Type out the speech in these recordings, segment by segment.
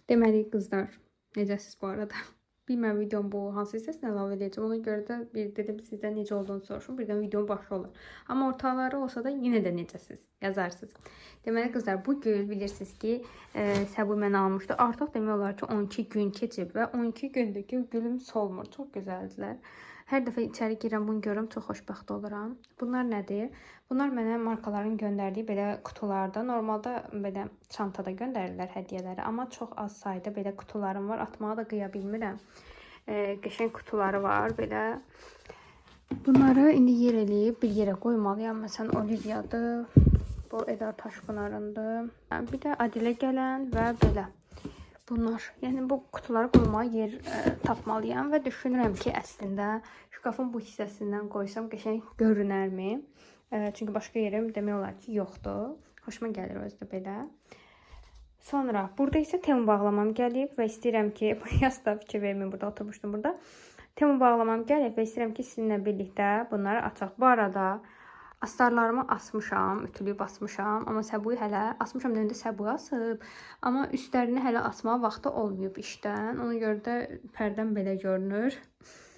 Deməli qızlar, necəsiz bu arada? Bilməm videom bu hansı hissəsini əlavə edəcəm. Ona görə də bir dedim sizdən necə olduğunu soruşum. Birdən videonun başı olur. Amma ortaları olsa da yenə də necəsiz yazarsınız. Deməli qızlar, bu gün bilirsiniz ki, Səbu mənə almışdı. Artıq demək olar ki 12 gün keçib və 12 gündür ki gülüm solmur. Çox gözəldilər. Hər dəfə içəri girəm, bunu görürəm, çox xoşbəxt oluram. Bunlar nədir? Bunlar mənə markaların göndərdiyi belə qutularda, normalda belə çantada göndərirlər hədiyyələri, amma çox az sayda belə qutularım var. Atmağa da qıya bilmirəm. Qəşəng qutuları var belə. Bunları indi yer eləyib bir yerə qoymalıyam. Məsələn, Oliviyadır. Bu Edar Taşpınarındır. Bir də Adilə gələn və belə. Bunlar. Yəni bu qutuları qoymağa yer tapmalıyam və düşünürəm ki, əslində şkafın bu hissəsindən qoysam qəşəng görünərmi? Çünki başqa yerim demək olar ki, yoxdur. Xoşuma gəlir özdə belə. Sonra burada isə temu bağlamam gəlib və istəyirəm ki, yasda fikir verməyin, burada oturmuşdum burada. Temu bağlamam gəlib və istəyirəm ki, sizinlə birlikdə bunları açaq. Bu arada astarlarımı asmışam, ütülüyüb asmışam, amma Səbuyu hələ asmışam, döndə Səbuyu asıb, amma üstlərini hələ asmağa vaxtı olmayıb işdən. Ona görə də pərdəm belə görünür.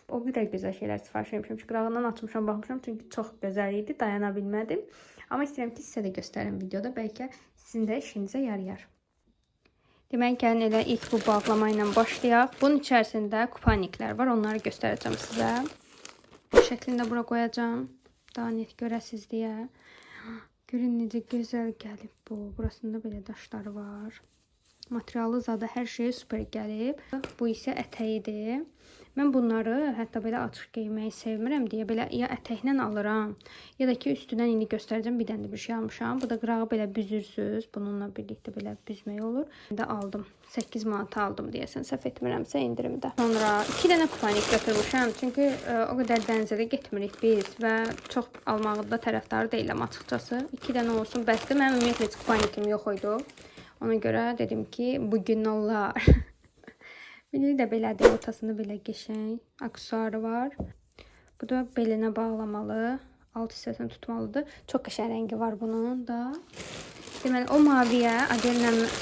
O bir də gözəl şeylər sifariş etmişəm. Qırağından açmışam, baxmışam, çünki çox gözəl idi, dayana bilmədim. Amma istəyirəm ki, sizə də göstərim videoda, bəlkə sizin də işinizə yarayar. Demək, gəlin elə ilk bu bağlama ilə başlayaq. Bunun içərisində kupaniklər var, onları göstərəcəm sizə. Bu şəklində bura qoyacağım. Daha net görəsiz deyə. Görün necə gözəl gəlib bu. Burasında belə daşları var. Materialı zadı hər şey super gəlib. Bu isə ətəyidir. Mən bunları hətta belə açıq geyməyi sevmirəm deyə belə ya ətəklə alıram, ya da ki üstündən indi göstərəcəm, bir dənə də bir şey almışam. Bu da qırağı belə büzürsüz. Bununla birlikdə belə büzmək olur. İndi aldım. 8 manata aldım deyəsən, səhv etmirəmsə endirimdə. Sonra 2 dənə kupanik götürmüşəm. Çünki o qədər dənizə də getmirik biz və çox almağı da tərəfdarı deyiləm açıqcası. 2 dənə olsun bəsdir. Mənim ümumiyyətlə heç kupanikim yox idi. Ona görə dedim ki, bugün olar. Biri də belədir, ortasında belə qəşəng aksesuarı var. Bu da belinə bağlamalı, alt hissəsini tutmalıdır. Çox qəşəng rəngi var bunun da. Deməli, o maviyə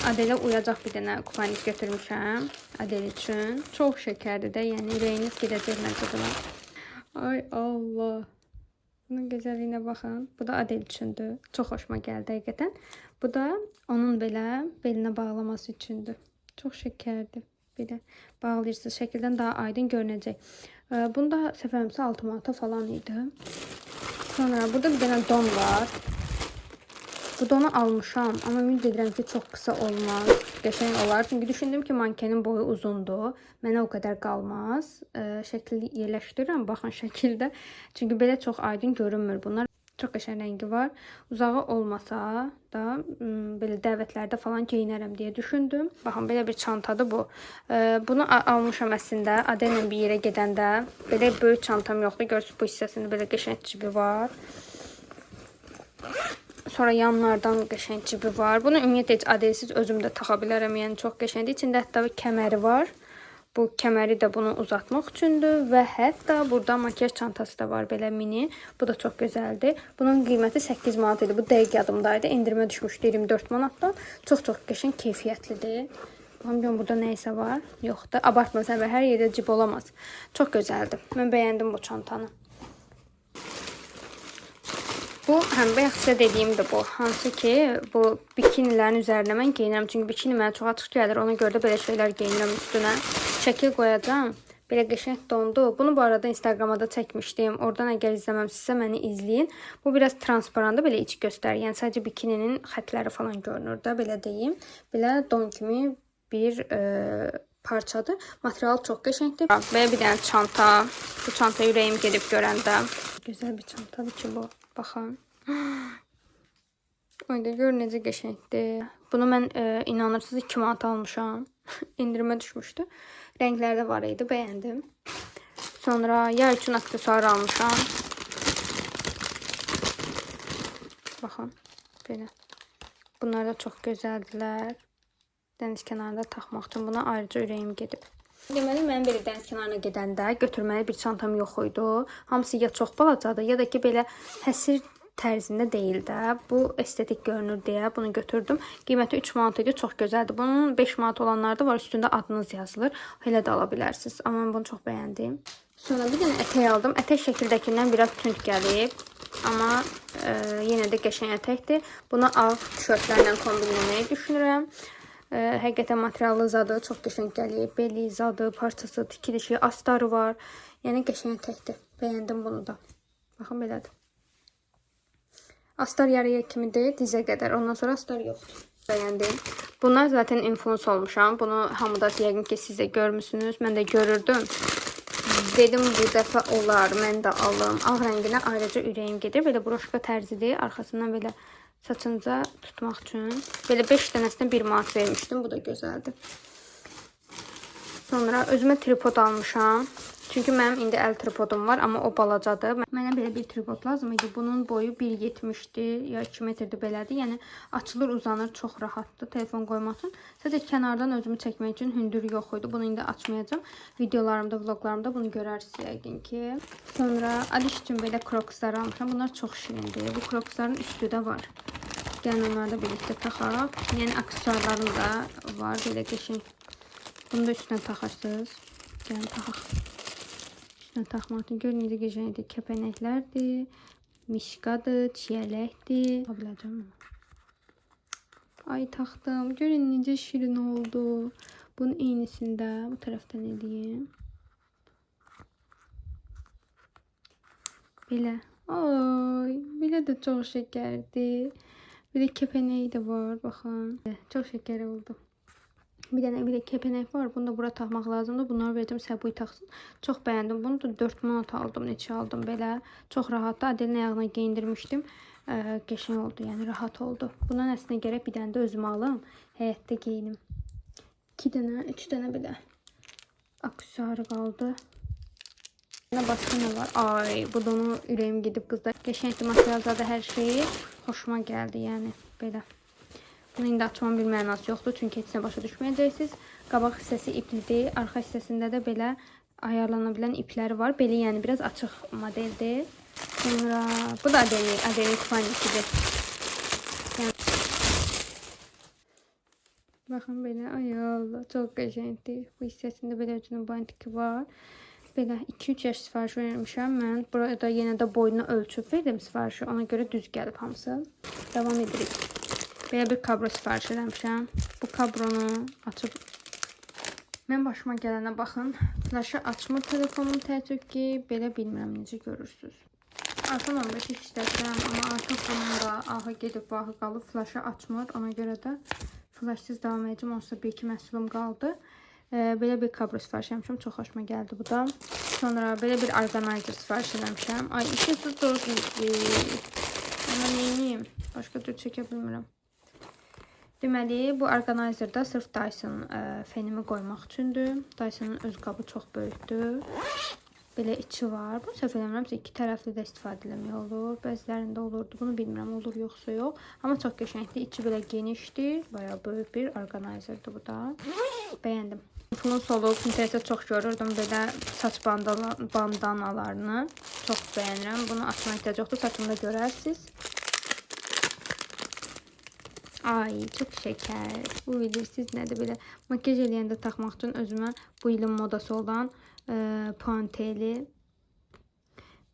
Adelə uyacaq bir dənə kupanik götürmüşəm Adel üçün. Çox şəkərdir də, yəni ürəyiniz gedəcək məncə buna. Ay Allah. Bunun gözəlliyinə baxın. Bu da Adel üçündür. Çox xoşuma gəldi həqiqətən. Bu da onun belə belinə bağlaması üçündür. Çox şəkərdir. Belə bağlayırsınız. Şəkildən daha aydın görünəcək. Bunda səfərimsə 6 manata falan idi. Sonra burada bir dənə don var. Bu donu almışam. Amma ümid edirəm ki, çox qısa olmaz. Qəşəng olar. Çünki düşündüm ki, mankenin boyu uzundur. Mənə o qədər qalmaz. Şəkli yerləşdirirəm. Baxın şəkildə. Çünki belə çox aydın görünmür bunlar. Çox qəşəng rəngi var. Uzağı olmasa da belə dəvətlərdə falan geyinərəm deyə düşündüm. Baxın, belə bir çantadır bu. Bunu almışam əslində Adellə bir yerə gedəndə. Belə böyük çantam yoxdur. Görürsünüz, bu hissəsində belə qəşəng cibi var. Sonra yanlardan qəşəng cibi var. Bunu ümumiyyətlə heç Adelsiz özüm də taxa bilərəm. Yəni çox qəşəngdir. İçində hətta bir kəməri var. Bu kəməri də bunu uzatmaq üçündür və hətta burada makyaj çantası da var, belə mini. Bu da çox gözəldir. Bunun qiyməti 8 manat idi. Bu dəqiq yadımdaydı. Endirmə düşmüşdü 24 manatdan. Çox qəşəng keyfiyyətlidir. Bilmiyorum burada nəysə var. Yoxdur. Abartmasan və hər yerdə cib olamaz. Çox gözəldir. Mən bəyəndim bu çantanı. Bu, həm bayaq sizə dediyimdir bu. Hansı ki, bu bikinilərin üzərinə mən geyinirəm. Çünki bikini mənə çox açıq gəlir. Ona görə də belə şeylər geyinirəm üstünə. Şəkil qoyacağım. Belə qəşəng dondu. Bunu bu arada Instagramda da çəkmişdim. Oradan əgər izləməmsinizsə məni izləyin. Bu biraz transparandır, belə iç göstərir. Yəni sadəcə bikininin xətləri falan görünür də, belə deyim. Belə don kimi bir parçadır. Material çox qəşəngdir. Belə bir dənə çanta. Bu çanta ürəyim gedib görəndə. Gözəl bir çantadır ki bu. Baxın. Oyda gör necə qəşəngdir. Bunu mən inanırsınız 2 manat almışam. İndirimə düşmüşdü. Rəngləri var idi, bəyəndim. Sonra yay üçün aksesuar almışam. Baxın, belə. Bunlar da çox gözəldilər. Dəniz kənarında taxmaq üçün buna ayrıca ürəyim gedib. Deməli, mən belə dəniz kənarına gedəndə götürməli bir çantam yox idi. Hamısı ya çox balacadır, ya da ki, belə həsir tərzində deyil də. Bu estetik görünür deyə bunu götürdüm. Qiyməti 3 manat idi. Çox gözəldir. Bunun 5 manat olanları da var. Üstündə adınız yazılır. Elə də ala bilərsiniz. Amma mən bunu çox bəyəndim. Sonra bir dənə ətək aldım. Ətək şəkildəkindən biraz tünd gəlib. Amma yenə də qəşəng ətəkdir. Bunu ağ tişörtlərlə kombinləməyi düşünürəm. Həqiqətən materialı zadı çox qəşəng gəlib. Beli, zadı, parçası, tikilişi, astarı var. Yəni qəşəng ətəkdir. Bəyəndim bunu da. Baxın belədir. Astar yarıya kimidir, dizə qədər. Ondan sonra astar yoxdur. Bəyəndim. Bunlar zaten influence olmuşam. Bunu hamıda yəqin ki siz də görmüsünüz. Mən də görürdüm. Dedim bu dəfə olar, mən də alım. Ağ rənginə ayrıca ürəyim gedir. Belə broşka tərzidir. Arxasından belə saçınca tutmaq üçün. Belə 5 dənəsinə 1 manat vermişdim. Bu da gözəldir. Sonra özümə tripod almışam. Çünki mənim indi əl tripodum var, amma o balacadır. Mənə belə bir tripod lazım idi. Bunun boyu 1.70-dir, ya 2 metrdir belədir. Yəni açılır, uzanır, çox rahatdır telefon qoymaq üçün. Sadəcə kənardan özümü çəkmək üçün hündür yox idi. Bunu indi açmayacağım. Videolarımda, vloglarımda bunu görərsiniz yəqin ki. Sonra Aliş üçün belə krokslar almışam. Bunlar çox şirindir. Bu kroksların üstü də var. Gəlin onları da birlikdə taxaq. Yəni aksesuarlarım da var, belə qəşəng. Bunu da üstünə taxarsınız. Gəlin taxaq. Taxmaq üçün görün necə qəşəngdir. Kəpənəklərdir, mişqadır, çiyələkdir. Biləcəm. Ay taxdım. Görün necə şirin oldu. Bunun eynisində bu tərəfdən eləyim. Belə. Ay, belə də çox şəkərdir. Bir də kəpənəyi də var, baxın. Çox şəkər oldu. Bir dənə belə kəpənək var. Bunu da bura taxmaq lazımdır. Bunları verəcəm, Səbuy taxsın. Çox bəyəndim. Bunu da 4 manat aldım. Neçə aldım belə. Çox rahatdır. Adelin ayağına geyindirmişdim. Qəşəng oldu. Yəni rahat oldu. Bundan əslində gərək bir dənə də özümə alım. Həyətdə geyinim. 2 dənə, 3 dənə belə aksesuarı qaldı. Başqa nə var? Ay, bu da onu ürəyim gedib qızlar. Qəşəngdir, materialda hər şeyi xoşuma gəldi. Yəni belə. Bunu indi açmamın bir mənası yoxdur. Çünki heç nə başa düşməyəcəksiniz. Qabaq hissəsi iplidir. Arxa hissəsində də belə ayarlana bilən ipləri var. Belə yəni biraz açıq modeldir. Sonra bu da Adeli kufanisidir. Yəni, baxın belə. Ay Allah, çox qəşəngdir. Bu hissəsində belə özünün bantiki var. Belə 2-3 yaş sifariş vermişəm mən. Burada yenə də boyuna ölçüb verdim sifarişi. Ona görə düz gəlib hamısı. Davam edirik. Belə bir kabro sifariş eləmişəm. Bu kabronu açıb. Mən başıma gələnə baxın. Flaşı açmır telefonum təəssüf ki. Belə bilmirəm necə görürsünüz. iPhone 15 işlədirəm. Amma arxa fonunda ahı gedib bahı qalıb. Flaşı açmır. Ona görə də flaşsız davam edəcəm. Onsuz 1-2 məhsulum qaldı. Belə bir kabro sifariş eləmişəm. Çox xoşuma gəldi bu da. Sonra belə bir organizer sifariş eləmişəm. Ay, işi tutur. Amma neyim? Başqa tür çəkə bilmirəm. Deməli, bu organizerda sırf Dyson fenimi qoymaq üçündür. Dyson'ın öz qabı çox böyükdür. Belə içi var. Bunu səhv eləmirəmsə 2 tərəfli də istifadə etmək olur. Bəzilərində olurdu. Bunu bilmirəm, olur yoxsa yox. Amma çox qəşəngdir. İçi belə genişdir. Bayağı böyük bir organizerdir bu da. Bəyəndim. Influence olub, Pinterestdə çox görürdüm belə saç bandanalarını. Çox bəyənirəm. Bunu açmaq ehtiyac yoxdur. Saçımda görərsiniz. Ay, çox şəkər. Bu bilirsiniz nədir belə. Makyaj eləyəndə taxmaq üçün özümə bu ilin modası olan puanteli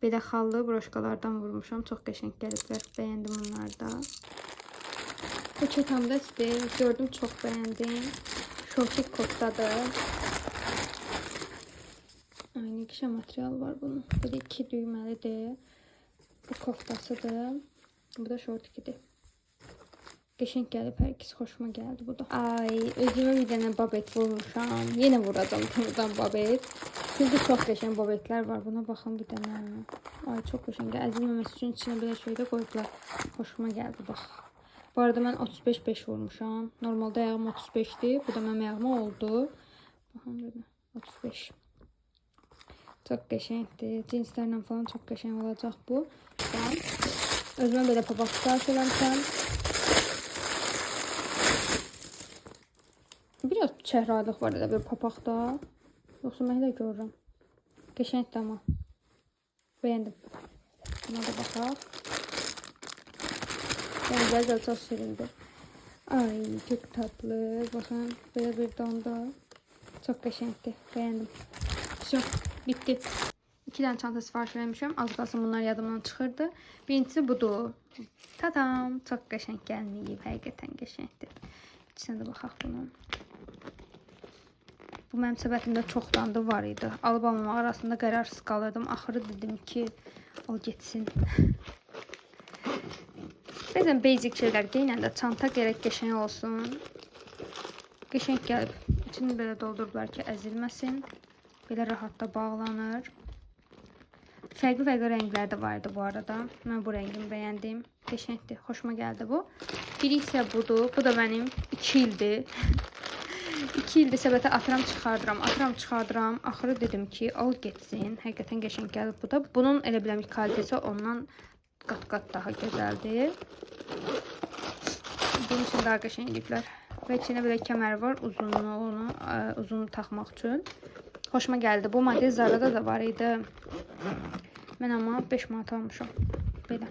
belə xallı broşkalardan vurmuşam. Çox qəşəng gəliblər. Bəyəndim onları da. Bu çatamda istir. Gördüm, çox bəyəndim. Şortik koddadır. Ay, nə qəşəng material var bunun. Belə 2 düyməlidir. Bu koftasıdır. Bu da şortikidir. Qəşəng gəlib, hər ikisi xoşuma gəldi bu da. Ay, özümə bir dənə babet vurmuşam. Yenə vuracam buradan babet. Çünki çox qəşəng babetlər var. Buna baxın bir dənə. Ay, çox qəşəng. Əzilməməsi üçün içinə belə şey də qoyublar. Xoşuma gəldi, bax. Bu arada mən 35-5 vurmuşam. Normalda ayağım 35'dir. Bu da mənim ayağıma oldu. Baxın belə. 35. Çox qəşəngdir. Cinslərlə falan çox qəşəng olacaq bu. Özümə belə papaq sifariş eləmişəm. Biraz çəhrayılıq var da bir papaqda. Yoxsa mən də görürəm. Qəşəngdir amma. Bəyəndim. Buna da baxaq. Rənglər də çox şirindir. Ay, çok tatlı. Baxın, belə bir donda. Çox qəşəngdir. Bəyəndim. Çox, bitti. 2 dənə çanta sifariş vermişəm. Az qalsın bunlar yadımdan çıxırdı. Birincisi budur. Tadam, çox qəşəng gəlməyib. Həqiqətən qəşəngdir. İçinə də baxaq bunun. Bu mənim səbətimdə çoxdan da var idi. Alıb almamaq arasında qərarsız qalırdım. Axırı dedim ki, o getsin. Bəzən basic şeylər geyinəndə çanta gərək qəşəng olsun. Qəşəng gəlib. İçini belə doldurublar ki, əzilməsin. Belə rahat da bağlanır. Fərqli rənglər də var idi bu arada. Mən bu rəngimi bəyəndim. Qəşəngdir, xoşuma gəldi bu. Biri isə budur. Bu da mənim 2 ildir. 2 ildir səbətə atıram, çıxardıram. Axırı dedim ki, al getsin. Həqiqətən qəşəng gəlib bu da. Bunun elə biləm ki, kalitəsi ondan qat-qat daha gözəldir. Bunun üçün daha qəşəng ediblər. Və içində belə kəmər var, uzun taxmaq üçün. Xoşuma gəldi. Bu model Zara'da da var idi. Mən amma 5 manat almışam. Belə.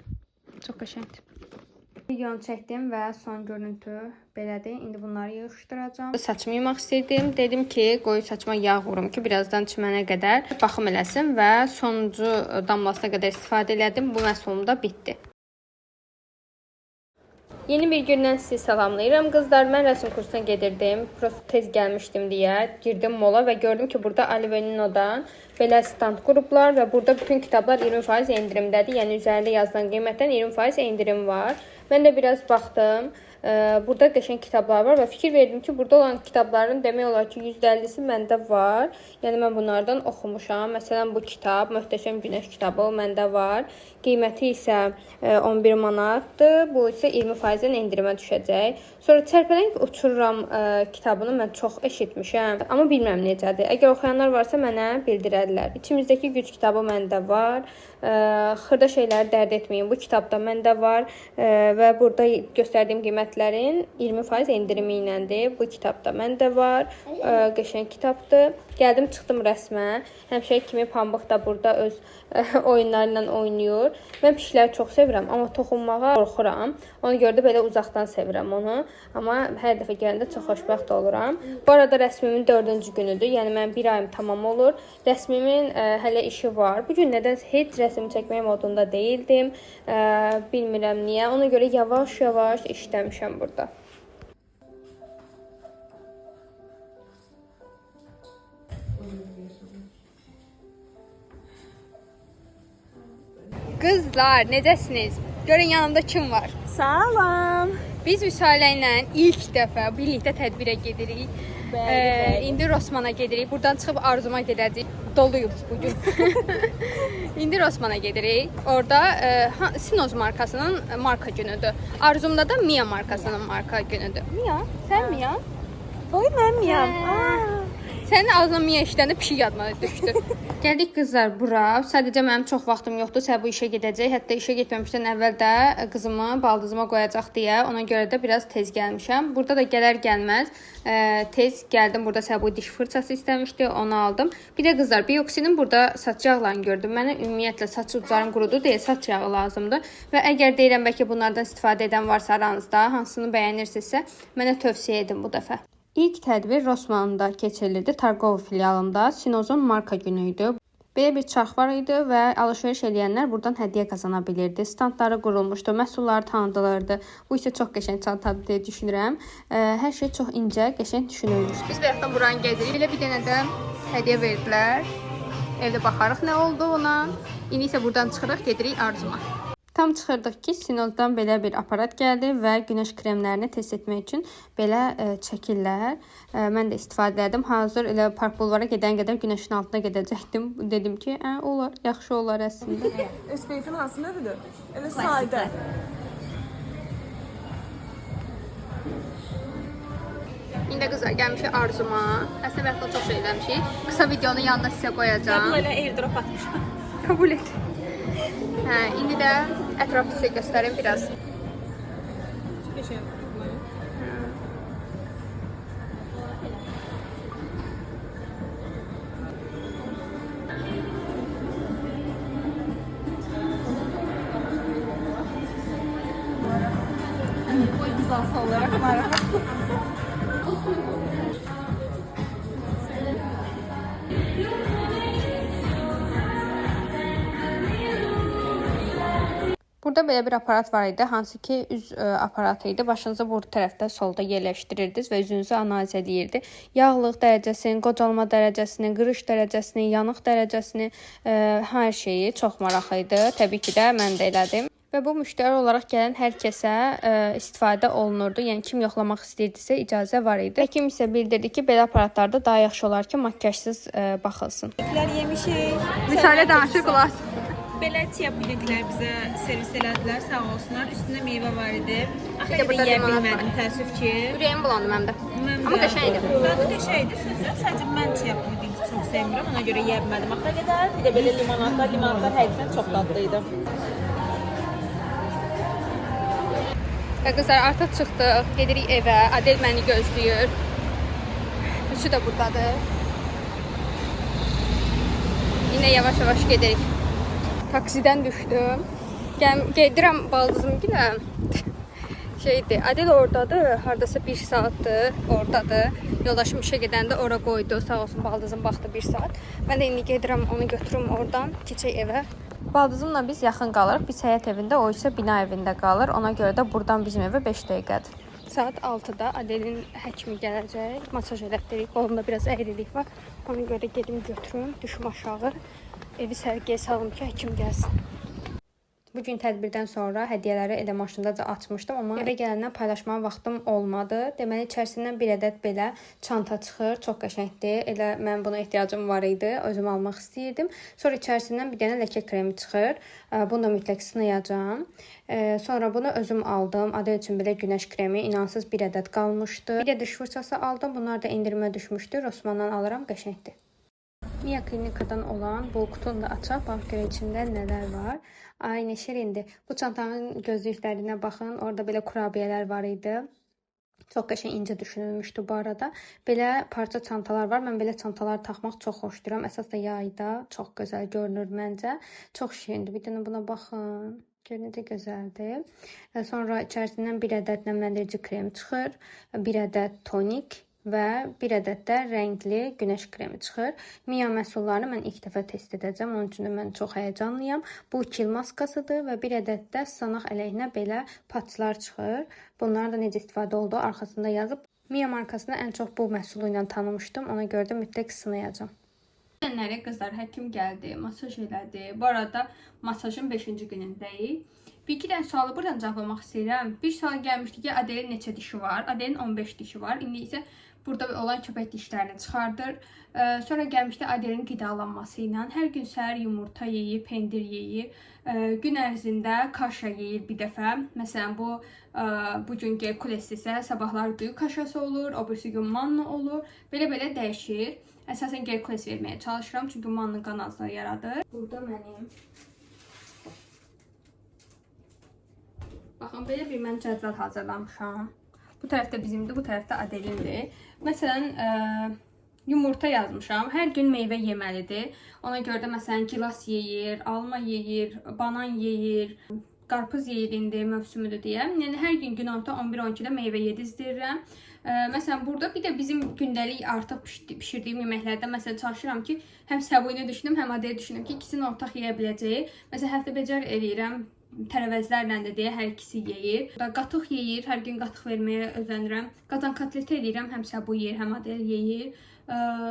Çox qəşəngdir. Videonu çəkdim və son görüntü belədir. İndi bunları yığışdıracağım. Saçımı yumaq istəyirdim. Dedim ki, qoyu saçıma yağ vurum ki, birazdan çimənə qədər baxım eləsin və sonuncu damlasına qədər istifadə elədim. Bu məhsulum da bitdi. Yeni bir gündən sizi salamlayıram qızlar. Mən rəsm kursuna gedirdim. Prosto tez gəlmişdim deyə girdim mola və gördüm ki, burada Alvenino'dan belə stand qurublar və burada bütün kitablar 20% endirimdədir. Yəni üzərində yazılan qiymətdən 20% endirim var. Mən də biraz baxdım. Burada qəşəng kitablar var və fikir verdim ki, burada olan kitabların demək olar ki, %50'si məndə var. Yəni mən bunlardan oxumuşam. Məsələn, bu kitab, Möhtəşəm Günəş kitabı məndə var. Qiyməti isə 11 manatdır. Bu isə 20%-dən endirimə düşəcək. Sonra Çərpələng uçururam kitabını mən çox eşitmişəm. Amma bilmirəm necədir. Əgər oxuyanlar varsa mənə bildirərlər. İçimizdəki güc kitabı məndə var. Xırda şeyləri dərd etməyin. Bu kitab da məndə var və burada göstərdiyim qiymətlərin 20% endirimi iləndir. Bu kitab da məndə var. Qəşəng kitabdır. Gəldim, çıxdım rəsmə. Həmişə kimi Pambıq da burada öz oyunlarla oynayır. Mən pişikləri çox sevirəm, amma toxunmağa qorxuram. Ona görə də belə uzaqdan sevirəm onu. Amma hər dəfə gələndə çox xoşbəxt oluram. Bu arada rəsmimin 4-cü günüdür. Yəni mən 1 ayım tamam olur. Rəsmimin hələ işi var. Bu gün nədən heç rəsm çəkmək modunda deyildim. Bilmirəm niyə. Ona görə yavaş-yavaş işləmişəm burada. Qızlar, necəsiniz? Görün yanımda kim var? Salam. Biz Vüsalə ilə ilk dəfə birlikdə tədbirə gedirik. İndi Rosmana gedirik. Buradan çıxıb Arzuma gedəcəyik. Doluyuz bugün. İndi Rosmana gedirik. Orada Sinoz markasının marka günüdür. Arzumda da Mia markasının marka günüdür. Mia? Sən Mia? Oy, mən Miyam. Sənin ağzına Mia işləndə pişik yadıma düşdü. Gəldik qızlar bura. Sadəcə mənim çox vaxtım yoxdur. Səbu işə gedəcək. Hətta işə getməmişdən əvvəl də qızımı baldızıma qoyacaq deyə. Ona görə də biraz tez gəlmişəm. Burada da gələr gəlməz tez gəldim. Burada Səbu diş fırçası istəmişdi. Onu aldım. Bir də qızlar, Bioxinin burada saç yağlarını gördüm. Mənə ümumiyyətlə saç uclarım qurudu deyə saç yağı lazımdır. Və əgər deyirəm bəlkə bunlardan istifadə edən varsa aranızda, hansını bəyənirsinizsə, mənə tövsiyə edin bu dəfə. İlk tədbir Rosman'da keçirildi. Targov filialında Sinozun marka günü idi. Belə bir çarx var idi və alış-veriş edənlər buradan hədiyyə qazana bilirdi. Standları qurulmuşdu, məhsullar tanıdılırdı. Bu isə çox qəşəng çantadır deyə düşünürəm. Hər şey çox incə, qəşəng düşünülmüşdü. Biz bayaqdan buranı gəzirik. Belə bir dənə də hədiyyə verdilər. Evdə baxarıq nə oldu ona. İndi isə buradan çıxırıq, gedirik Arzuma. Tam çıxırdıq ki, Sinozdan belə bir aparat gəldi və günəş kremlərini test etmək üçün belə çəkirlər. Mən də istifadə edim. Hazır elə Park Bulvara gedən qədər günəşin altına gedəcəkdim. Dedim ki, olar, yaxşı olar əslində. SPF-in hansı növüdür? Elə sadə. İndi qızlar gəlmişik Arzuma. Əslində vaxtda çox şey eləmişik. Qısa videonun yanına sizə qoyacağam. Qəbul elə airdrop atmışam. Qəbul et. İndi də ətrafı sizə göstərim biraz. narahat. Burada belə bir aparat var idi, hansı ki üz aparatı idi. Başınızı bu tərəfdə solda yerləşdirirdiniz və üzünüzü analiz edirdi. Yağlıq dərəcəsini, qocalma dərəcəsini, qırış dərəcəsini, yanıq dərəcəsini, hər şeyi çox maraqlı idi. Təbii ki də mən də elədim. Və bu müştəri olaraq gələn hər kəsə istifadə olunurdu. Yəni kim yoxlamaq istəyirdisə icazə var idi. Həkim isə bildirdi ki, belə aparatlarda daha yaxşı olar ki, makiyajsız baxılsın. Yemişik. Müsalə danışır qulaq. Belə çiya pudinglər bizə servis elədilər, sağ olsunlar. Üstündə meyvə var idi. Bir də Axı burada yeyə limonad var. bilmədim, təəssüf ki. Ürəyim bulandı mənim də. Amma qəşəng idi. Dadı qəşəng idi sözü. Sadəcə mən çiya puding çox sevmirəm, ona görə yeyə bilmədim. Axıra qədər bir də belə limonadlar həqiqətən çox dadlı idi. Və qızlar artıq çıxdıq, gedirik evə. Adel məni gözləyir. Üçü də buradadır. Yine yavaş-yavaş gedirik. Taksidən düşdüm. Gedirəm baldızımgilə. Şeydir, Adel oradadır. Hardasa 1 saatdır oradadır. Yoldaşım işə gedəndə ora qoydu. Sağ olsun baldızım baxdı 1 saat. Mən də indi gedirəm, onu götürüm oradan, keçək evə. Baldızımla biz yaxın qalırıq. Biz həyət evində, o isə bina evində qalır. Ona görə də buradan bizim evə 5 dəqiqədir. Saat 6-da Adelin həkimi gələcək. Masaj elətdirik. Qolumda biraz əyrilik var. Ona görə gedim götürüm, düşüm aşağı. Evi sərgiyə salım ki, həkim gəlsin. Bugün tədbirdən sonra hədiyyələri elə maşındaca açmışdım, amma evə gələndən paylaşmağa vaxtım olmadı. Deməli, içərisindən bir ədəd belə çanta çıxır. Çox qəşəngdir. Elə mən buna ehtiyacım var idi. Özüm almaq istəyirdim. Sonra içərisindən bir dənə ləkə kremi çıxır. Bunu da mütləq sınayacağam. Sonra bunu özüm aldım. Adel üçün belə günəş kremi inansız bir ədəd qalmışdı. Bir də diş fırçası aldım. Bunlar da endirimə düşmüşdü. Rossmanndan alıram, qəşəngdir. Mia klinikadan olan bu kutunu da açaq. Bax görə içində nələr var. Ay nə şirindir. Bu çantanın gözlüklərinə baxın. Orada belə kurabiyələr var idi. Çox qəşəng incə düşünülmüşdü bu arada. Belə parça çantalar var. Mən belə çantalar taxmaq çox xoşduram. Əsas da yayda çox gözəl görünür məncə. Çox şirindir. Bir dənə buna baxın. Gör necə gözəldir. Sonra içərisindən bir ədəd nəmləndirici krem çıxır. Bir ədəd tonik və bir ədəd də rəngli günəş kremi çıxır. Mia məhsullarını mən ilk dəfə test edəcəm. Onun üçün də mən çox həyəcanlıyam. Bu kil maskasıdır və bir ədəd də sanaq əleyhinə belə patçlar çıxır. Bunların da necə istifadə olduğu arxasında yazıb. Mia markasını ən çox bu məhsulu ilə tanımışdım. Ona görə də mütləq sınayacağam. Günləri qızlar həkim gəldi, masaj elədi. Bu arada masajın 5-ci günündəyik. Bir-iki dənə sualı buradan cavablamaq istəyirəm. Bir sual gəlmişdi ki, Adelin neçə dişi var? Adelin 15 dişi var. İndi isə burada olan köpək dişlərini çıxardır. Sonra gəlmişdi Adelin qidalanması ilə. Hər gün səhər yumurta yeyir, pendir yeyir. Gün ərzində kaşa yeyir bir dəfə. Məsələn, bu gün Herkulesdirsə, sabahlar düyü kaşası olur, o birisi gün manna olur. Belə-belə dəyişir. Əsasən Herkules verməyə çalışıram, çünki manna qan azlığı yaradır. Burada mənim baxın, belə bir mən cədvəl hazırlamışam. Bu tərəfdə bizimdir, bu tərəfdə Adelindir. Məsələn, yumurta yazmışam. Hər gün meyvə yeməlidir. Ona görə də məsələn gilas yeyir, alma yeyir, banan yeyir, qarpız yeyir indi mövsümüdür deyə. Yəni hər gün günorta 11-12-də meyvə yedizdirirəm. Məsələn, burada bir də bizim gündəlik artıq pişirdiyim yeməklərdə məsələn çalışıram ki, həm Səbuyunu düşünüm, həm Adeli düşünüm ki, ikisini ortaq yeyə biləcəyi. Məsələn, həftə becər eləyirəm. Tərəvəzlərlə də deyə hər ikisi yeyir. Qatıq yeyir, hər gün qatıq verməyə özənirəm. Qazan kotleti eləyirəm, həm Səbu yeyir, həm Adel yeyir.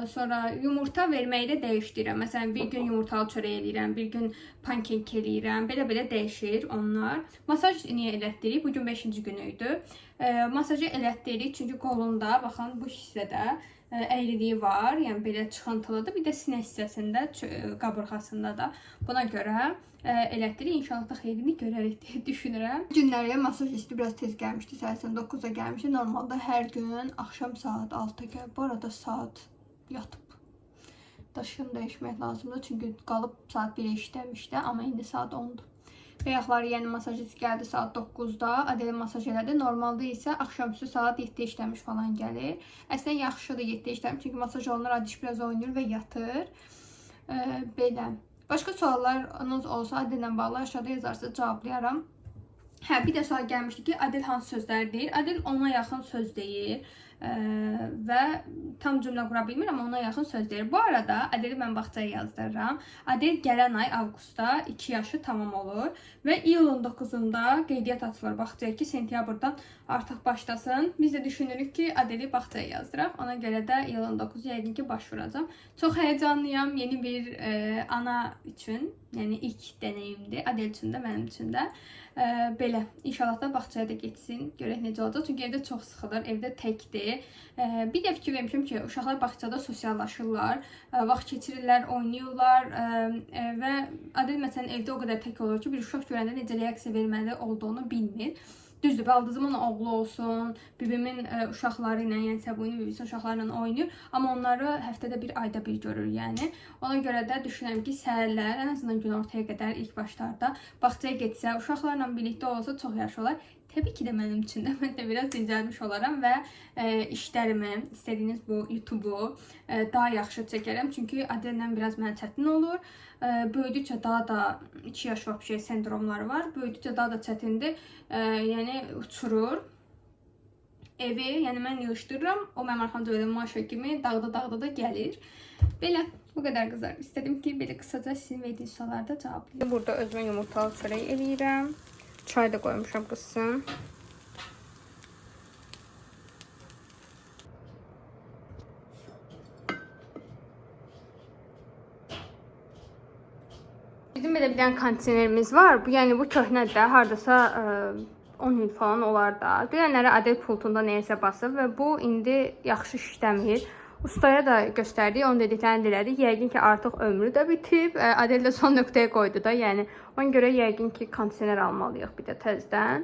Sonra yumurta verməyi də dəyişdirirəm. Məsələn, bir gün yumurtalı çörək eləyirəm, bir gün pankek eləyirəm. Belə-belə dəyişir onlar. Masaj niyə elətdirik? Bugün 5-ci günü idi. Masajı elətdirik çünki qolunda, baxın bu hissədə əyriliyi var. Yəni belə çıxıntılıdır. Bir də sinə hissəsində, qabırğasında da. Buna görə elətdirik. İnşallah da xeyrini görərik deyə düşünürəm. Günlərə masaj isti biraz tez gəlmişdi. Səhər 9-da gəlmişdi. Normalda hər gün axşam saat 6-da gəlir. Bu arada saat yatıb. Daşını dəyişmək lazımdır. Çünki qalıb saat 1-ə işləmişdi. Amma indi saat 10-dur. Ayaqları yəni masajist gəldi saat 9-da. Adeli masaj elədi. Normalda isə axşamüstü saat 7-də işləmiş falan gəlir. Əslində yaxşıdır 7-də işləmiş. Çünki masaj olunur, adiş biraz oynayır və yatır. Belə. Başqa suallarınız olsa Adillə bağlı aşağıda yazarsınız, cavablayaram. Hə, bir də sual gəlmişdi ki, Adel hansı sözləri deyir? Adel ona yaxın söz deyir və tam cümlə qura bilmir, amma ona yaxın söz deyir. Bu arada Adeli mən bağçaya yazdırıram. Adel gələn ay avqustda 2 yaşı tamam olur və iyulun 9-unda qeydiyyat açılır bağçaya ki, sentyabrdan artıq başlasın. Biz də düşünürük ki, Adeli bağçaya yazdıraq. Ona görə də iyulun 9-u yəqin ki, başvuracam. Çox həyəcanlıyam yeni bir ana üçün. Yəni ilk deneyimdir. Adel üçün də, mənim üçün də. Belə, inşallah da bağçaya da getsin. Görək necə olacaq. Çünki evdə çox sıxılır, evdə təkdir. Bir də fikir vermişim ki, uşaqlar bağçada sosiallaşırlar, vaxt keçirirlər, oynayırlar və Adel məsələn evdə o qədər tək olur ki, bir uşaq görəndə necə reaksiya verməli olduğunu bilmir. Düzdür, baldızımın oğlu olsun, bibimin uşaqları ilə, yəni Səbuyun bibisinin uşaqları ilə oynayır. Amma onları həftədə bir, ayda bir görür, yəni. Ona görə də düşünürəm ki, səhərlər, ən azından günortaya qədər ilk başlarda bağçaya getsə, uşaqlarla birlikdə olsa çox yaxşı olar. Təbii ki də mənim üçün də, mən də biraz dincəlmiş olaram və işlərimi, istədiyiniz bu YouTube-u daha yaxşı çəkərəm. Çünki Adellə biraz mənə çətin olur. Böyüdükcə daha da 2 yaş vəbşə sendromları var. Böyüdükcə daha da çətindir. Yəni uçurur evi, yəni mən yığışdırıram. O mənim arxamca belə maşa kimi dağda da gəlir. Belə, bu qədər qızlar. İstədim ki, belə qısaca sizin verdiyiniz suallarda cavablayayım. Burada özümə yumurtalı çörək eləyirəm. Çay da koymuşam kızsın. Bizim belə bir dənə konteynerimiz var. Bu yəni bu köhnədir də, hardasa 10 il falan olar da. Dünənləri Adel pultunda nəyəsə basıb və bu indi yaxşı işləmir. Ustaya da göstərdik, onun dediklərini dilədik. Yəqin ki, artıq ömrü də bitib. Adel də son nöqtəyə qoydu da. Yəni ona görə yəqin ki, konteyner almalıyıq bir də təzədən.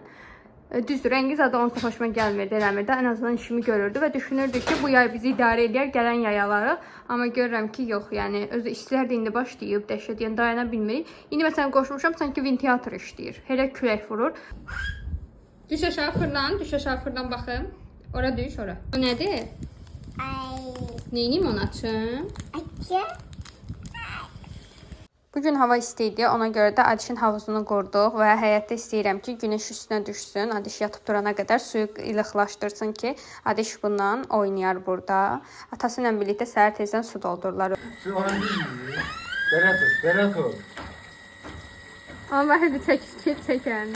Düzdür, rəngi zaten onsuz xoşuma gəlmirdi, eləmirdi. Ən azından işimi görürdü və düşünürdü ki, bu yay bizi idarə edər, gələn yayaları. Amma görürəm ki, yox, yəni özü işçilər də indi başlayıb, dəhşət, yəni dayana bilmirik. İndi məsələn qoşmuşam, sanki ventilator işləyir. Elə külək vurur. Düş aşağı fırlan, düş aşağı fırlan baxım. Ora düş, ora. O nədir? Neyini onu açım? Bugün hava isti idi, ona görə də Adişin havuzunu qurduq və həyətdə istəyirəm ki, günəş üstünə düşsün. Adiş yatıb durana qədər suyu ilıq-laşdırsın ki, Adiş bundan oynayar burada. Atası ilə birlikdə səhər tezdən su doldururlar. Şu an değil. Berat ol. Amma hadi çəkən.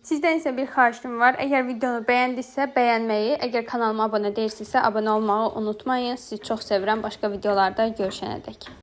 Sizdən isə bir xahişim var. Əgər videonu bəyəndinizsə, bəyənməyi, əgər kanalıma abunə deyilsinizsə, abunə olmağı unutmayın. Sizi çox sevirəm. Başqa videolarda görüşənədək.